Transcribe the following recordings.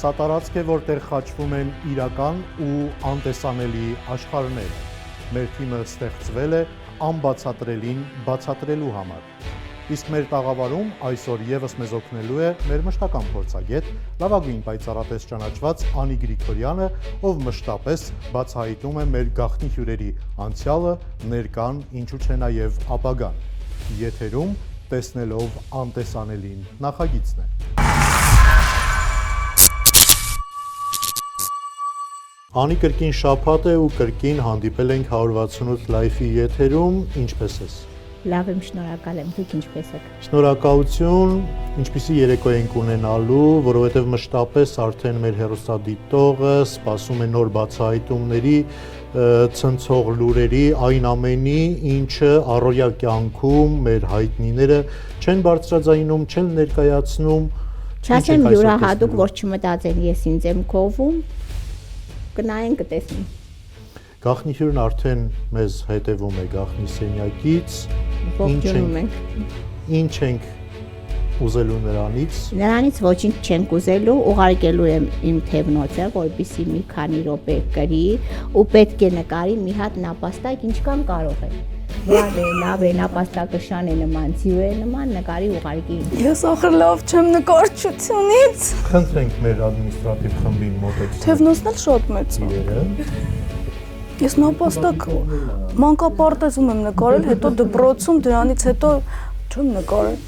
Սա տարածք է, որտեղ խաչվում են իրական ու անտեսանելի աշխարհները։ Մեր թիմը ստեղծվել է անբացատրելին բացատրելու համար։ Իսկ մեր տաղավարում այսօր եւս մեզ օգնելու է մեր մշտական փորձագետ, լավագույն պայծառատես ճանաչված Անի Գրիգորյանը, ով մշտապես բացահայտում է մեր գաղտնի հյուրերի անցյալը, ներկան, ինչու չէ նաև ապագան։ Եթերում տեսնելով անտեսանելին նախագիծն է։ Անի, կրկին շաբաթ է ու կրկին հանդիպել ենք 168 լայֆի եթերում, ինչպես ես։ Լավ եմ, շնորհակալ եմ, դուք ինչպես եք։ Շնորհակալություն, ինչպիսի երեկո ենք ունենալու, որովհետև մշտապես արդեն մեր հեռուստադիտողը սպասում է նոր բացահայտումների, ցնցող լուրերի, այն ամենի, ինչը առօրյա կյանքում մեր հայտնիները չեն բարձրաձայնում, չեն ներկայացնում։ Չասեմ յուրահատուկ, որ չմտածեն ես ինձ եմ քովում, կնայեն կտեսնեն։ Գաղտնի հյուրն արդեն մեզ հետևում է գաղտնի սենյակից։ Ողջունում ենք։ Ինչ ենք ուզելու նրանից։ Նրանից ոչինչ չենք ուզելու, ուղարկելու եմ իմ թևնոցը, որպեսզի մի քանի րոպե կրի ու պետք է նկարի մի հատ նապաստակ, ինչքան կարող է։ Լավ է, նապաստակը շան է նման, ձյու է նման, նկարի ուղարկի։ Ես ախր լավ չեմ նկարչությունից։ Խնդրենք մեր ադմինիստրատիվ խմբին մոտեցնել։ Թևնոցն էլ շատ մեծ է։ Ես նապաստակ մանկապարտեզում եմ նկարել, հետո դպրոցում, դրանից հետո չեմ նկարել։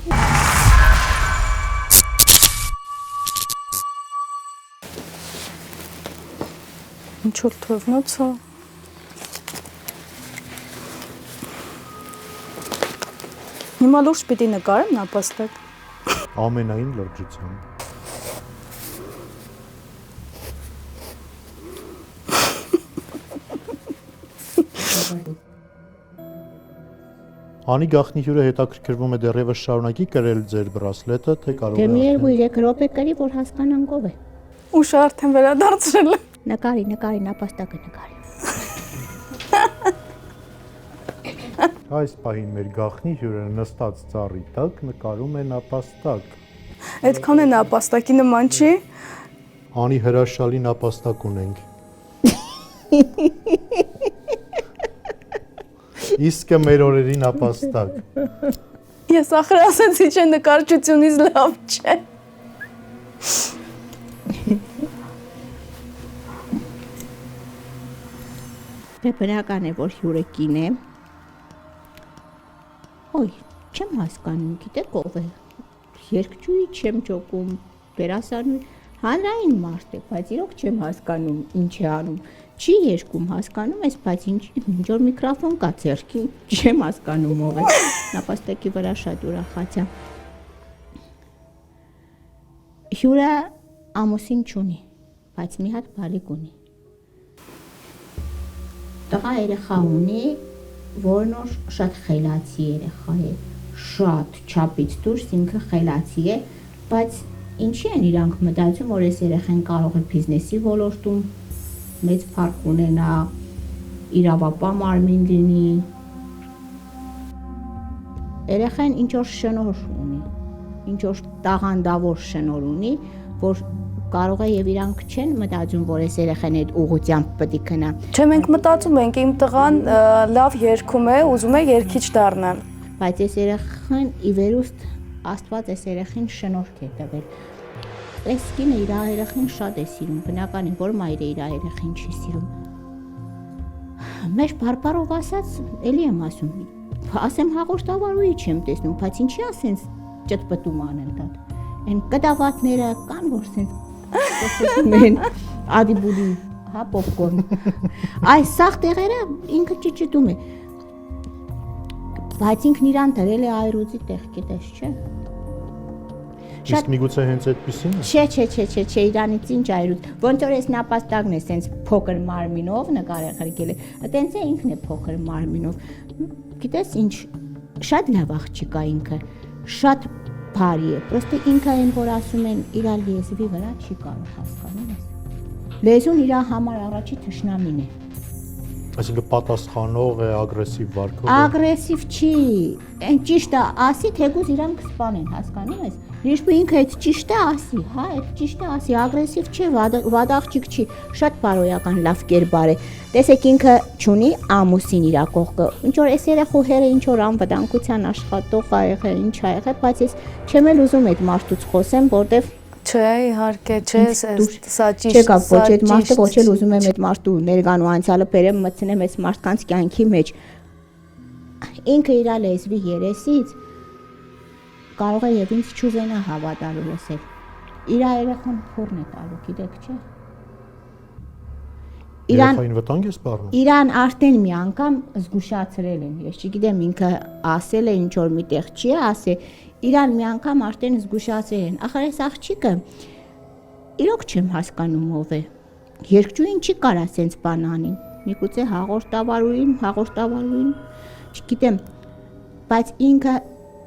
Ինչ որ թևնոց է։ Հիմա լուրջ պիտի նկարեմ նապաստակ։ Ամենայն լրջությամբ։ Անի, գաղտնի հյուրը հետաքրքրվում է դեռևս շարունակի կրել ձեր բրասլետը, թե կարող է։ Դե մի 2-3 րոպե կրի, որ հասկանանք ով է։ Ուշը արդեն վերադարձրել եմ։ Նկարի, նապաստակը նկարի։ Այս պահին մեր գաղտնի հյուրը նստած ծառի տակ նկարում է նապաստակ։ Այդքան է նապաստակի նման չի։ Անի, հրաշալի նապաստակ ունենք։ Իսկը մեր օրերի նապաստակ։ Ես ախր ասեցի չէ նկարչությունից լավ չէ։ Դե բնական է, որ հյուրը կին է։ Ոյ, չեմ հասկանում, գիտեք ով է։ Երգչուհի չեմ ճոկում, դերասանուհի, հանրային մարդ է, բայց իրոք չեմ հասկանում ինչ է անում։ Չի երգում, հասկանում ես, բայց ինչ որ միկրոֆոն կա ձեռքին, չեմ հասկանում ով է։ Նապաստակի վրա շատ ուրախացա։ Հյուրը ամուսին չունի, բայց մի հատ բալիկ ունի։ Տղա երեխա ունի, որն որ շատ խելացի երեխա է, շատ չափից դուրս ինքը խելացի է, բայց ինչի են իրանք մտածում, որ այս երեխան կարող է բիզնեսի ոլորտում մեծ փառք ունենա, իրավապահ մարմին լինի։ Երեխան ինչ որ շնորհ ունի, ինչ որ տաղանդավոր շնորհ ունի, որ կարող է եւ իրանք չեն մտածում, որ այս երեխան այդ ուղղությամբ պետք է գնա։ Չէ, մենք մտածում ենք իմ տղան լավ երգում է, ուզում է երգիչ դառնալ։ Բայց այս երեխան ի վերուստ Աստված այս երեխին շնորհք է տվել։ Այս կինը իր երեխին շատ է սիրում, բնական է, որ մայրը իր երեխին չի սիրում։ Մեր բարբարով ասած, էլի եմ ասեմ հաղորդավարուի չեմ տեսնում, բայց ինչի ասենց ճտպտում անընդհատ։ Այն կտավատները կան, որ սենց խոսում ադիբուլի, հա, պոպկորն։ Այս սաղ տեղերը ինքը ճճտում է։ Բայց ինքն իրան դրել է այրուձի տեղ, գիտես, չէ։ Իսկ միգուցե հենց այդպիսին է։ Չէ, իրանից ինչ այրուց։ Ոնց որ այս նապաստակն է սենց փոքր մարմինով նկարել է, այտենց է ինքն է փոքր մարմինով։ Գիտես ինչ, շատ լավ աղջիկ է ինքը, շատ բարի է, պրոստը ինքը այն որ ասում են իր լեզվի վրա չի կարող հասկանում ես։ Լեզուն իր համար առաջի թշնամին է։ Այսինքն պատասխանող է, ագրեսիվ վարքով։ Ագրեսիվ չի, այն ճիշտ է, ասի թեկուզ իրանք սպանեն, հասկանում ես։ Լիշ ու ինքը այդ ճիշտ է ասի, հա, այդ ճիշտ է ասի, ագրեսիվ չէ, վադաղջիկ չի, շատ բարոյական լավ կերպար է։ Տեսեք ինքը չունի ամուսին իր կողքը, ինչ որ այս երեխուհերը ինչ որ անվտանգության աշխատող ա եղել, ինչ ա եղել, բայց ես չեմ էլ ուզում այդ մարդուց խոսեմ, որտեվ Չէ, իհարկե, չէ, սա ճիշտ։ Չեկա ոչ այդ մարդը, ոչ էլ ուզում եմ այդ մարդու ներկան ու անցյալը բերեմ մտցնեմ այս մարդկանց կյանքի մեջ։ Ինքը իր լեզվի երեսից կարող է եւ ինձ չուզենա հավատալու լսել։ Իր երեխան փորն է տալու, գիտեք, չէ։ Երեխային վտանգ է սպառնում։ Իրան արդեն մի անգամ զգուշացրել են։ Ես չգիտեմ ինքը ասել է ինչ որ միտեղ չի ասել, իրան մի անգամ արդեն զգուշացրել են։ Ախր այս աղջիկը իրոք չեմ հասկանում ով է։ Երկչույն չի կարա սենց բան անի։ Միգուցե հաղորդավարուին, չգիտեմ, բայց ինքը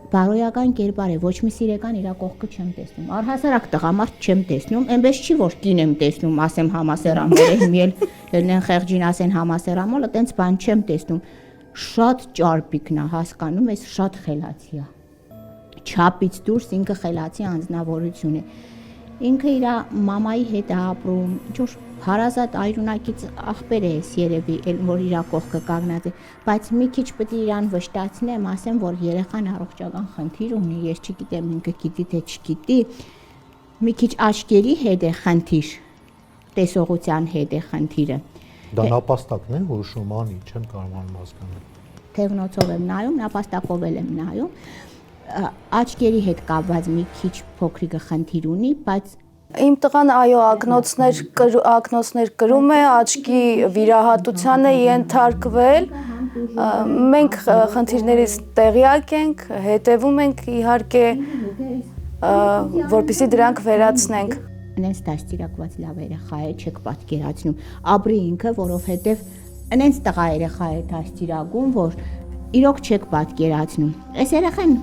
բարոյական կերպար է, ոչ մի սիրեկան իր կողքը չեմ տեսնում։ Առհասարակ տղամարդ չեմ տեսնում, այնպես չի որ կին եմ տեսնում, ասեմ համասերամոլ եմ ել, ելնեն խեղճին ասեն համասերամոլ, այտենց բան չեմ տեսնում։ Շատ ճարպիկն է, հասկանում ես, շատ խելացի է։ Չափից դուրս ինքը խելացի անձնավորություն է։ Ինքը իր մամայի հետ է ապրում, ինչ-որ հարազատ այրունակից աղբեր է ես երևի, որ իր կողքը կանգնած է, բայց մի քիչ պետք է իրան վշտացնեմ, ասեմ, որ երեխան առողջական խնդիր ունի, ես չգիտեմ ինքը գիտի թե չգիտի, մի քիչ աչքերի հետ է խնդիր, տեսողության հետ է խնդիրը։ Դա նապաստակն է, որ ուշում անի, չեմ կարողանում հասկանալ։ Թևնոցով եմ նայում, նապաստակով եմ նայում, աչքերի հետ կապված մի քիչ փոքրիկը խնդիր ունի, բայց Իմ տղան այո ակնոցներ կրում է, աչքի վիրահատության է ենթարկվել, մենք խնդիրներից տեղյակ ենք, հետևում ենք իհարկե, որպեսզի դրանք վերացնենք։ Ինձ դաստիարակված լավ երեխա է, չեք պատկերացնում, ապրի ինքը, որովհետև ինձ տղա երեխա է դաստիարակում, որ իրոք չեք պատկերացնում։ Այս երեխան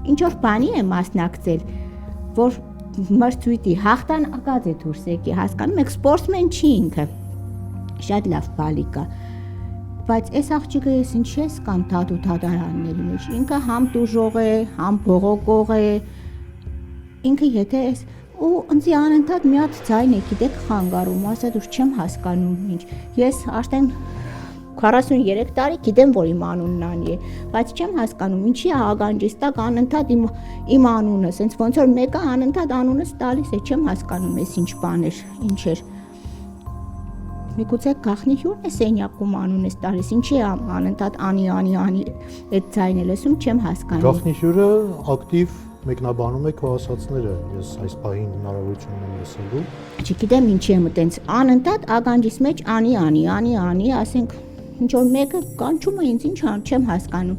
ինչ որ բանի է մասնակցել, որ մրցույթի հաղթան ակած է դուրս եկի, հասկանում եք, սպորտսմեն չի ինքը, շատ լավ բալիկ է, բայց այս աղջիկը ես ինչ ես կամ թաթու թաթարանների մեջ, ինքը համ տուժող է, համ բողոքող է, ինքը եթե ես ու ինձ անընդհատ մի հատ ձայն է, գիտեք, խանգարում, ասա դուր չեմ հասկանում ինչ, ես արդեն 43 տարի գիտեմ, որ իմ անունն անի է, բայց չեմ հասկանում, ինչի է աղանջիստակ անընդհատ իմ անունը, սենց ոնց որ մեկը անընդհատ անունս տալիս է, չեմ հասկանում ես ինչ բան էր, ինչ էր։ Միգուցե գախնի հյուրն է սենյակում անունս տալիս, ինչի է անընդհատ անի, այդ ձայնը լսում, չեմ հասկանում։ Գախնի հյուրը ակտիվ մեկնաբանում է քո ասածները, ես այս պահին հնարավորություն ունեմ լսելու։ Չգիտեմ ինչի եմ այտենց անընդհատ աղանջիս մեջ անի, ասենք ինչ որ մեկը կանչում է ինձ, ինչ չեմ հասկանում,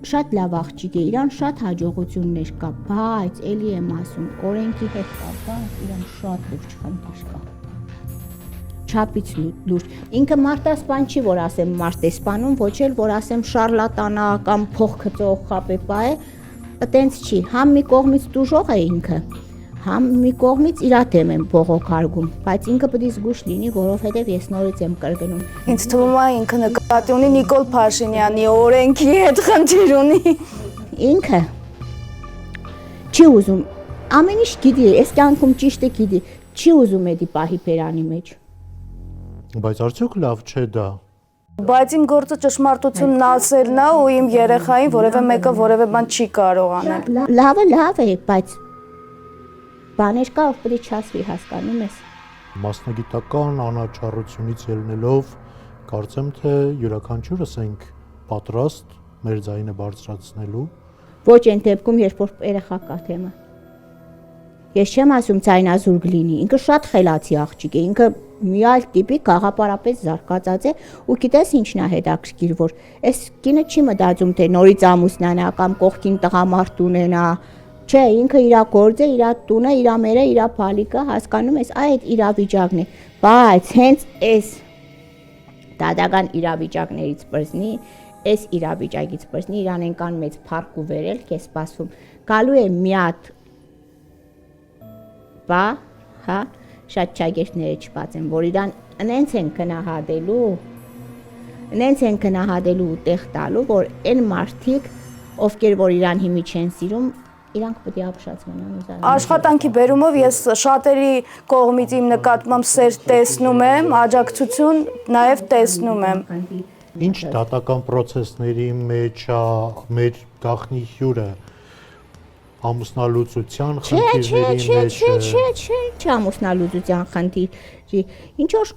շատ լավ աղջիկ է, իրան շատ հաջողություններ կա, բայց էլի եմ ասում, օրենքի հետ կապված իրան շատ լուրջ խնդիր կա, չափից լուրջ, ինքը մարտասպան չի, որ ասեմ մարդ է սպանում, ոչ էլ որ ասեմ շարլատանական փող գծող խապեպա է, այտենց չի, համ մի կողմից տուժող է ինքը, համ մի կողմից իրա դեմ եմ բողոքարկում, բայց ինքը պետք է զգուշ լինի, որովհետև ես նորից եմ կրկնում։ Ինձ թվում է ինքը նկատի ունի Նիկոլ Փաշինյանի օրենքի հետ խնդիր ունի։ Ինքը չի ուզում, ամեն ինչ գիտի, այս կյանքում ճիշտը գիտի, չի ուզում էդի պահի բերանի մեջ։ Բայց արդյոք լավ չէ դա։ Բայց իմ գործը ճշմարտությունն ասելն է ու իմ երեխային որևէ մեկը որևէ բան չի կարող անել։ Լավը լավ է, բայց բաներ կա, ով պետք է չասվի, հասկանում ես։ Մասնագիտական անաչառությունից ելնելով, կարծեմ թե յուրաքանչյուրս ենք պատրաստ մեր ձայնը բարձրացնելու։ Ոչ այն դեպքում, երբ որ երեխա կա թեմը։ Ես չեմ ասում ձայնազուրկ լինի, ինքը շատ խելացի աղջիկ է, ինքը մի այլ տիպի գաղափարապես զարգացած է ու գիտես ինչն է հետաքրքիր, որ այս կինը չի մտածում թե նորից ամուսնանա կամ կողքին տղամարդ ունենա, չէ, ինքը իր գործը, իր տունը, իր մերը, իր բալիկը, հասկանում ես, այդ իրավիճակն է, բայց հենց այս դատական իրավիճակներից բրզնի, այս իրավիճակից բրզնի, իրան ենքան մեծ փառք ու վերելք է սպասում, գալու է մի հատ բա, հա, շատ ճագերտները չպած են, որ իրան ընենց են գնահատելու ու տեղ տալու, որ այն մարդիկ, ովքեր որ իրան հիմի չեն սիրում, Իրանք պետք է ապշած մնան ու զարմանան։ Աշխատանքի բերումով ես շատերի կողմից իմ նկատմամբ սեր տեսնում եմ, աջակցություն նաև տեսնում եմ։ Ինչ դատական process-ների մեջ է մեր գաղտնի հյուրը ամուսնալուծության խնդիրների մեջ Չէ, ամուսնալուծության խնդիրի։ Ինչ որ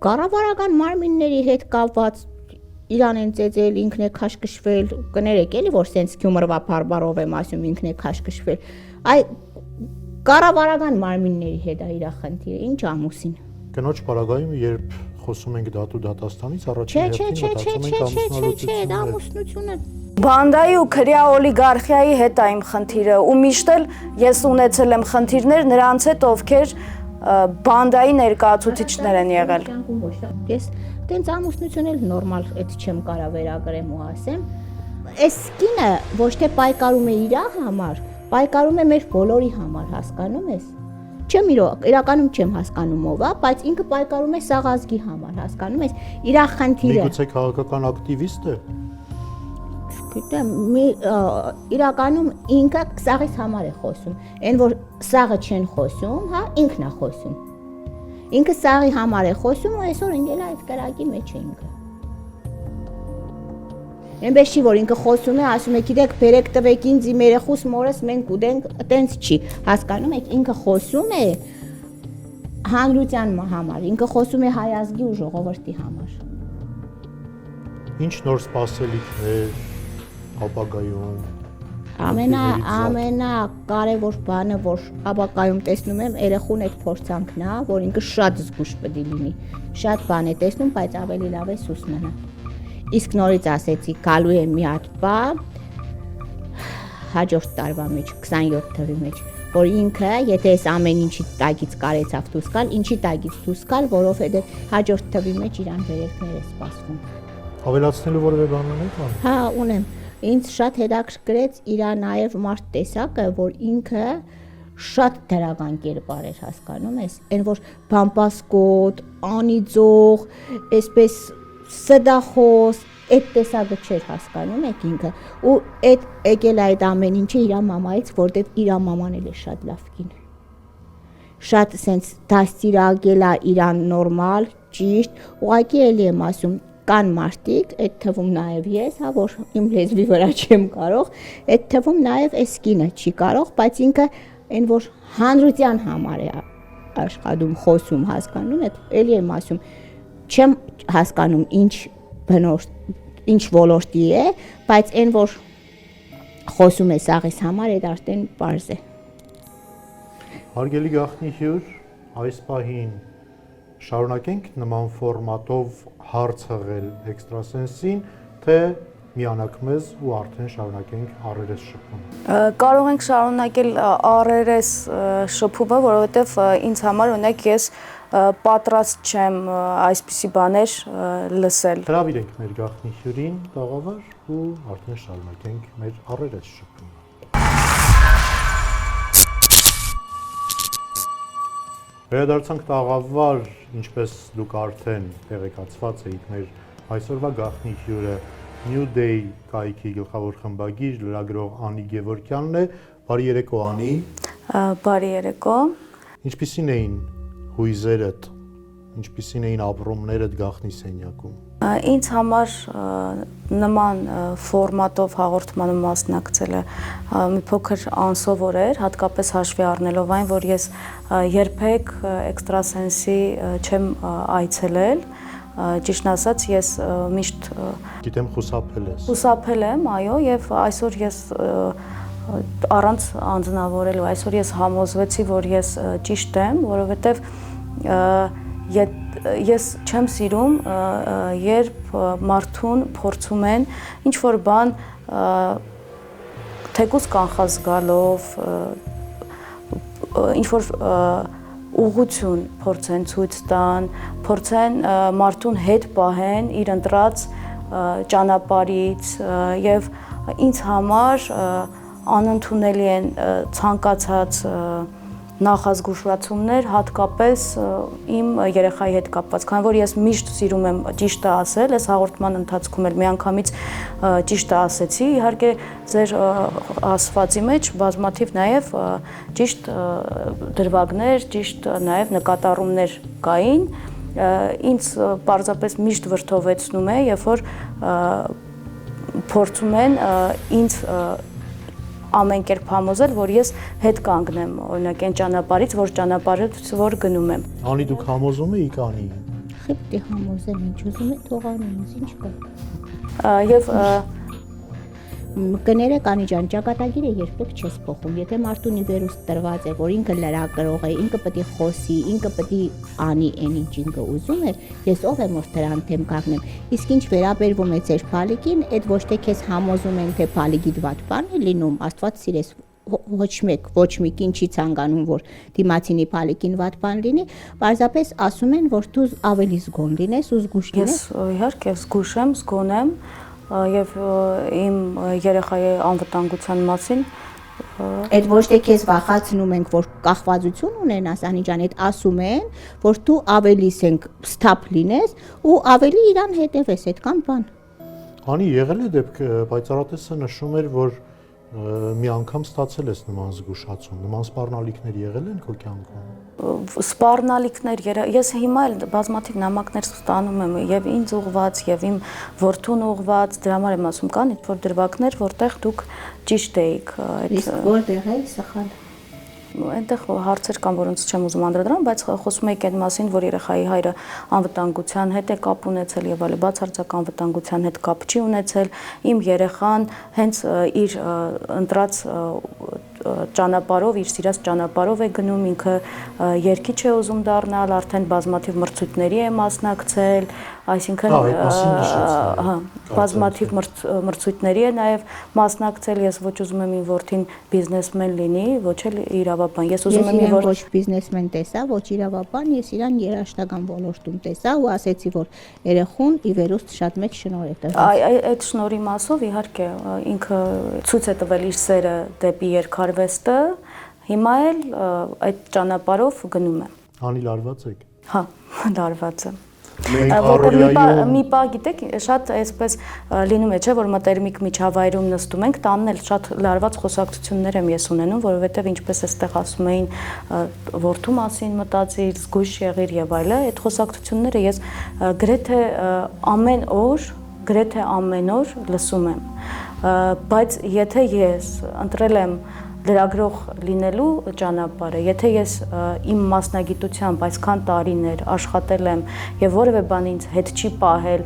կառավարական մարմինների հետ կապված իրան են ծեծել, ինքն է քաշքշվել, կներեք էլի որ սենց հյումորվա բարբարով եմ ասում, ինքն է քաշքշվել։ Այ կառավարական մարմինների հետ է իր խնդիրը, ինչ ամուսին։ կնոջ պարագայում երբ խոսում ենք դատու դատաստանից առաջին Չէ, դա ամուսնությունը։ Բանդայի ու քրյա օլիգարխիայի հետ է իմ խնդիրը ու միշտ էլ ես ունեցել եմ խնդիրներ նրանց հետ, ովքեր բանդայի ներկայացուցիչներ են եղել։ Ես տենց ամուսնություն էլ նորմալ այդ չեմ կարա վերագրեմ ու ասեմ։ Այս կինը ոչ թե պայքարում է իր համար, պայքարում է մեր բոլորի համար, հասկանում ես։ Չեմ իրականում չեմ հասկանում ով է, բայց ինքը պայքարում է սաղազգի համար, հասկանում ես։ Իր խնդիրը։ Միգուցե քաղաքական ակտիվիստ է։ Գիտեմ, իրականում ինքը սաղից համար է խոսում։ Այն որ սաղը չեն խոսում, հա, ինքն է խոսում։ Ինքը սաղի համար է խոսում ու այսօր ընկել է այդ կրակի մեջ է ինքը։ Այնպես չի որ ինքը խոսում է, ասում է, գիտեք, բերեք տվեք ինձ իմ երեխուս մորս մենք ուտենք, այտենց չի։ Հասկանում եք, ինքը խոսում է հանրության համար, ինքը խոսում է հայ ազգի ու ժողովրդի համար։ Ինչ նոր սպասելիքներ ապագայում։ Ամենակարևոր բանը, որ ապագայում տեսնում եմ, երեխուն այդ փորձանքն է, որ ինքը շատ զգուշ պետք է լինի։ Շատ բան է տեսնում, բայց ավելի լավ է սուս մնա։ Իսկ նորից ասեցի, գալու է մի հատ բան հաջորդ տարվա մեջ, 27 թվականի մեջ, որ ինքը, եթե այս ամեն ինչի տակից կարեցավ դուրս գալ, ինչի տակից դուրս գալ, որովհետև հաջորդ թվականի մեջ իրան վերելքներ է սպասվում։ Ավելացնելու որևէ բան ունեք ան։ Հա, ունեմ։ Ինձ շատ հետաքրքրեց իր նաև մարդ տեսակը, որ ինքը շատ դրական կերպար էր, հասկանում ես, այն որ բամբասկոտ, անիծող, այսպես սդախոս, այդ տեսակը չէր, հասկանում եք ինքը, ու այդ եկել այդ ամեն ինչը իր մամայից, որտեվ իր մաման էլ է շատ լավ կին։ Շատ սենց դաստիարակել է իրան նորմալ, ճիշտ, ուղղակի էլի եմ ասում, կան մարդիկ, այդ թվում նաև ես, հա, որ իմ լեզվի վրա չեմ կարող, այդ թվում նաև այս կինը չի կարող, բայց ինքը այն որ հանրության համար է աշխատում, խոսում, հասկանում եք, էլի եմ ասում, չեմ հասկանում ինչ ոլորտի է, բայց այն որ խոսում է սաղիս համար, այդ արդեն պարզ է։ Հարգելի գաղտնի հյուր, այս պահին շարունակենք նման ֆորմատով հարց հղել էքստրասենսին, թե միանաք մեզ ու արդեն շարունակենք առերես շփումը։ Կարող ենք շարունակել առերես շփումը, որովհետև ինձ համար օրինակ ես պատրաստ չեմ այսպիսի բաներ լսել։ Հրավիրենք մեր գաղտնի հյուրին տաղավար ու արդեն շարունակենք մեր առերես շփումը։ Վերադարձանք տաղավար, ինչպես դուք արդեն տեղեկացված եք, մեր այսօրվա գաղտնի հյուրը New Day կայքի գլխավոր խմբագիր, լրագրող Անի Գևորգյանն է։ Բարի երեկո, Անի։ Բարի երեկո։ Ինչպիսին էին հույզերդ, ինչպիսին էին ապրումներդ գաղտնի սենյակում։ Ինձ համար նման ֆորմատով հաղորդմանը մասնակցելը մի փոքր անսովոր էր, հատկապես հաշվի առնելով այն, որ ես երբեք էքստրասենսի չեմ այցելել, ճիշտն ասած ես միշտ Գիտեմ խուսափել ես։ Խուսափել եմ, այո, եւ այսօր ես առանց անձնավորելու, այսօր ես համոզվեցի, որ ես ճիշտ եմ, որովհետեւ ես չեմ սիրում, երբ մարդուն փորձում են ինչ-որ բան թեկուզ կանխազգալով, ինչ-որ ուղղություն փորձեն ցույց տան, փորձեն մարդուն հետ պահեն իր ընտրած ճանապարհից եւ ինձ համար անընդունելի են ցանկացած նախազգուշացումներ հատկապես իմ երեխայի հետ կապված, քանի որ ես միշտ սիրում եմ ճիշտը ասել, այս հաղորդման ընթացքում էլ միանգամից ճիշտը ասեցի, իհարկե ձեր ասվածի մեջ բազմաթիվ նաև ճիշտ դրվագներ, ճիշտ նաև նկատառումներ կային, ինձ պարզապես միշտ վրդովեցնում է, երբ որ փորձում են ինձ ամեն կերպ համոզել, որ ես հետ կանգնեմ, օրինակ այն ճանապարհից, որ ճանապարհից որ գնում եմ։ Անի դուք համոզում եք անի։ Խիպտի համոզեմ, ինչ ուզում եք թողանում, ինչ կա։ Եվ Կները կանի ջան, ճակատագիրը երբեք չես փոխում։ Եթե մարդուն իվերուս տրված է, որ ինքը լրագրող է, ինքը պետք է խոսի, ինքը պետք է անի այն ինչ ինքը ուզում է, ես ով եմ որ դրան թեմ կանգնեմ։ Իսկ ինչ վերաբերվում է ձեր փալիկին, այդ ոչ թե քեզ համոզում են, թե փալիկի դվատ բան է լինում, Աստված սիրես ոչ մի կին չի ցանկանում, որ դիմացինի փալիկին վատ բան լինի, պարզապես ասում են, որ դու ավելի զգոն լինես ու զգուշ լինես։ Ես իհարկե զգուշ եմ, զգոն եմ եւ իմ երեխայի անվտանգության մասին Այդ ոչ թե քեզ վախացնում ենք, որ կախվածություն ունենաս, Անի ջան, այդ ասում են, որ դու ավելի սենք ստապ լինես ու ավելի իրան հետևես, այդքան բան։ Անի եղել է դեպք, պայծառատեսը նշում էր, որ մի անգամ ստացել ես նման զգուշացում, նման սպառնալիքներ եղել են քո կյանքում։ Սպառնալիքներ, ես հիմա էլ բազմաթիվ նամակներ ստանում եմ եւ ինձ ուղված եւ իմ որդուն ուղված, դրա համար եմ ասում, կան այդ որ դրվագներ, որտեղ դուք ճիշտ եք։ Իսկ որտեղ է սխալ։ Այնտեղ հարցեր կան, որոնց չեմ ուզում անդրադառնալ, բայց խոսում եք այդ մասին, որ երեխայի հայրը անվտանգության հետ է կապ ունեցել եւ այլն, բացարձակ անվտանգության հետ կապ չի ունեցել։ Իմ երեխան հենց իր ընտրած ճանապարհով, իր սիրած ճանապարհով է գնում, ինքը երգիչ է ուզում դառնալ, արդեն բազմաթիվ մրցույթների է մասնակցել, այսինքն բազմաթիվ մրցույթների է նաև մասնակցել, ես ոչ ուզում եմ իմ որդին բիզնեսմեն լինի, ոչ էլ իրավաբան, ես ուզում եմ որ ոչ բիզնեսմեն տեսա, ոչ իրավաբան, ես իրան երաժշտական ոլորտում տեսա ու ասեցի, որ երեխուն ի վերուստ շատ մեծ շնորհ է տվել։ Այդ շնորհի մասով իհարկե ինքը ցույց է տվել իր սերը դեպի երկարվեստը, հիմա էլ այդ ճանապարհով գնում է։ Անի լարված եք։ Հա, լարված եմ։ Որտեղ մի պա գիտեք, շատ այսպես լինում է, չէ, որ մտերմիկ միջավայրում նստում ենք, տանն էլ շատ լարված խոսակցություններ եմ ես ունենում, որովհետև ինչպես էստեղ ասում էին որդու մասին մտածիր, զգույշ եղիր եւ այլն, այդ խոսակցությունները ես գրեթե ամեն օր լսում եմ, բայց եթե ես ընտրել եմ լրագրող լինելու ճանապարհը, եթե ես իմ մասնագիտությամբ այսքան տարիներ աշխատել եմ եւ որևէ բան ինձ հետ չի պահել,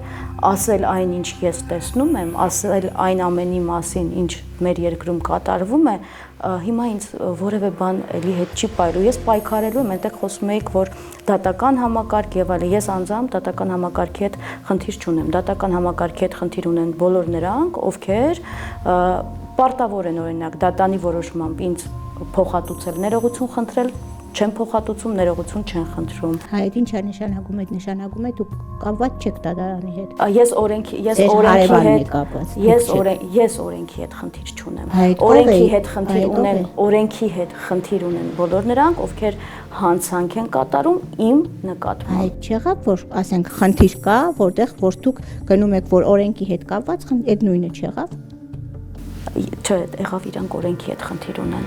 ասել այն ինչ ես տեսնում եմ, ասել այն ամենի մասին, ինչ մեր երկրում կատարվում է, հիմա ինձ որևէ բան էլի հետ չի պայելու, ես պայքարելու եմ, այնտեղ խոսում եք, որ դատական համակարգ եւ այլն, ես անձամբ դատական համակարգի հետ խնդիր չունեմ, դատական համակարգի հետ խնդիր ունեն բոլոր նրանք, ովքեր պարտավոր են օրինակ դատանի որոշմամբ ինձ փոխհատուցել, ներողություն խնդրել, չեն փոխհատուցում, ներողություն չեն խնդրում։ Այդ ինչ է նշանակում, այդ նշանակում է դու կապված չեք դատարանի հետ։ Ես օրենքի հետ խնդիր չունեմ։ Օրենքի հետ խնդիր ունեն բոլոր նրանք, ովքեր հանցանք են կատարում իմ նկատմամբ։ Այդ չեղավ, որ ասենք խնդիր կա, որտեղ որ դուք գնում եք, որ օրենքի հետ կապված, այդ նույնը չեղավ։ Չէ, եղավ իրանք օրենքի հետ խնդիր ունեն։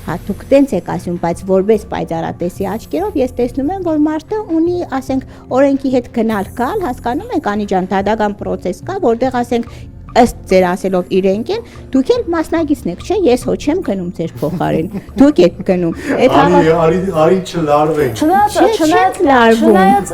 Հա դուք տենց եք ասում, բայց որպես պայծառատեսի աչքերով ես տեսնում եմ, որ մարդը ունի, ասենք, օրենքի հետ գնալ գալ, հասկանում եք, Անի ջան, դատական process կա, որտեղ ասենք ըստ ձեր ասելով իրենք են, դուք էլ մասնագետն եք, չէ՞, ես հո չեմ գնում ձեր փոխարեն։ Դուք եք գնում։ Արի չլարվենք։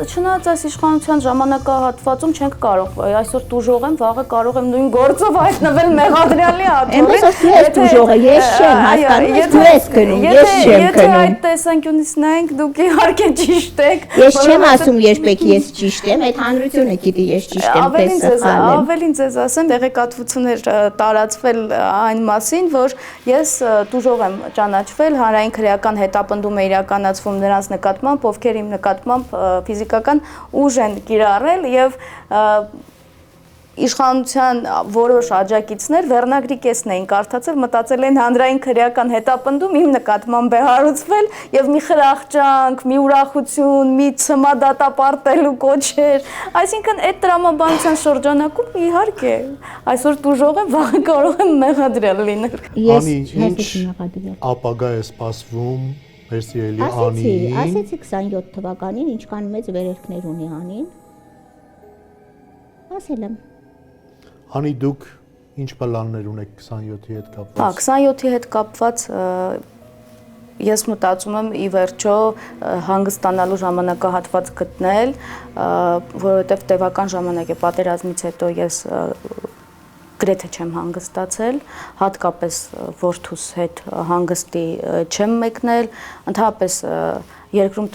Չնայած այս իշխանության ժամանակահատվածում չենք կարող, այսօր տուժող եմ, վաղը կարող եմ նույն գործով հայտնվել մեղադրյալի աթոռին։ Այնպես որ դու ես տուժողը, ես չեմ, հասկանում ես, դու ես գնում, ես չեմ Եթե գնում։ այդ տեսանկյունից նայենք, դուք իհարկե ճիշտ եք։ Ես չեմ ասում երբեք ես ճիշտ եմ, այդ հանրությունը գիտի ես ճիշտ եմ, թե սխալ եմ։ Ավելին ձեզ ասեմ, տեղեկատվություններ տարածվել այն մասին, որ ես տուժող եմ ճանաչվել, հանրային քրեական հետապնդում է իրականացվում նրանց նկատմամբ, ովքեր իմ նկատմամբ ֆիզիկական ուժ են կիրառել եւ իշխանության որոշ աջակիցներ վերնագրի կեսն էին կարդացել, մտածել են հանրային քրեական հետապնդում իմ նկատմամբ է հարուցվել եւ մի խրախճանք, մի ուրախություն, մի ցմադատապարտելու կոչեր, այսինքն այդ տրամաբանության շրջանակում իհարկե այսօր տուժող եմ, վաղը կարող եմ մեղադրել լինել։ Ես ինչ մեղադրել։ ապագա է սպասվում մեր սիրելի Անիին։ Ասեցի 27 թվականին ինչքան մեծ վերելքներ ունի Անին։ Ասել եմ։ Անի դուք ինչ պլաններ ունեք 27-ի հետ կապված։ 27-ի հետ կապված ես մտածում եմ ի վերջո հանգստանալու ժամանակահատված գտնել, որովհետև տևական ժամանակ է պատերազմից հետո ես գրեթե չեմ հանգստացել, հատկապես որդուս հետ հանգստի չեմ մեկնել, ընդհանրապես երկրում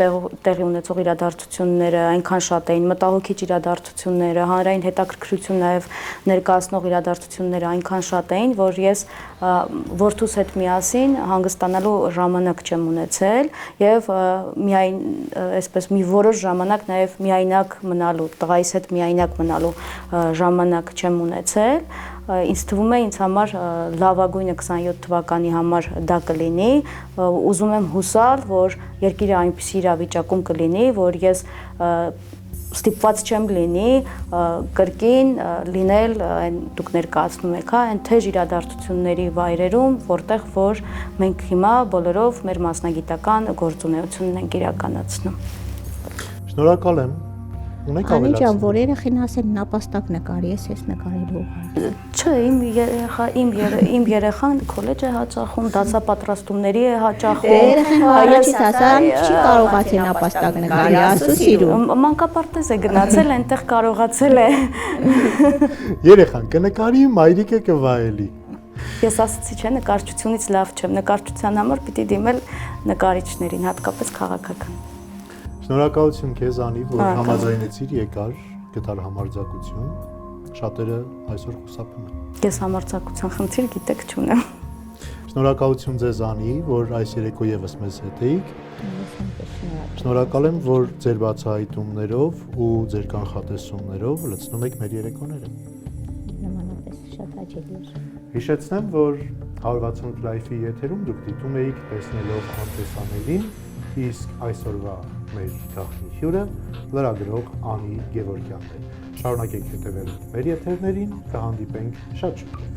տեղի ունեցող իրադարձությունները այնքան շատ էին, մտահոգիչ իրադարձությունները, հանրային հետաքրքրություն նաև ներկայացնող իրադարձությունները այնքան շատ էին, որ ես որդուս հետ միասին հանգստանալու ժամանակ չեմ ունեցել եւ միայն այսպես մի որոշ ժամանակ նաև միայնակ մնալու, տղայիս հետ միայնակ մնալու ժամանակ չեմ ունեցել։ Ինձ թվում է ինձ համար լավագույնը 27 թվականի համար դա կլինի, ուզում եմ հուսալ, որ երկիրը այնպիսի իրավիճակում կլինի, որ ես ստիպված չեմ լինի կրկին լինել այն դուք ներկայացնում եք, հա, այն թեժ իրադարձությունների վայրերում, որտեղ որ մենք հիմա բոլորով մեր մասնագիտական գործունեությունն ենք իրականացնում։ Շնորհակալ եմ։ Ունեք Անի ջան, ավելացնել։ որ երեխին ասել նապաստակ նկարի, ես նկարելու ուղղակի։ Չէ, իմ երեխան քոլեջ է հաճախում, դասապատրաստումների է հաճախում։ Երեխան առաջից ասան, չի կարողացել նապաստակ նկարի, ասու սիրում։ Մանկապարտեզ է գնացել, այնտեղ կարողացել է։ Երեխան կնկարի, մայրիկը կվայելի։ Ես ասացի, չէ, նկարչությունից լավ չեմ, նկարչության համար պիտի դիմել նկարիչներին, հատկապես քաղաքական։ Շնորհակալություն քեզ Անի, որ համաձայնեցիր եկար, գտար համարձակություն։ Շատերը այսօր խուսափում են։ Ես համարձակության խնդիր գիտեք չունեմ։ Շնորհակալություն ձեզ Անի, որ այս երեկո եւս մեզ հետ էիք։ Շնորհակալ եմ, որ ձեր բացահայտումներով ու ձեր կանխատեսումներով լցնում եք մեր երեկոները։ Նմանապես շատ հաճելի էր։ Հիշեցնեմ, որ 168 Live-ի եթերում դուք դիտում եք տեսնելով անտեսանելին, իսկ այսօրվա մեր գաղտնի հյուրը լրագրող Անի Գևորգյանն է։ Շարունակեք հետևել մեր եթերներին, կհանդիպենք շատ շուտ։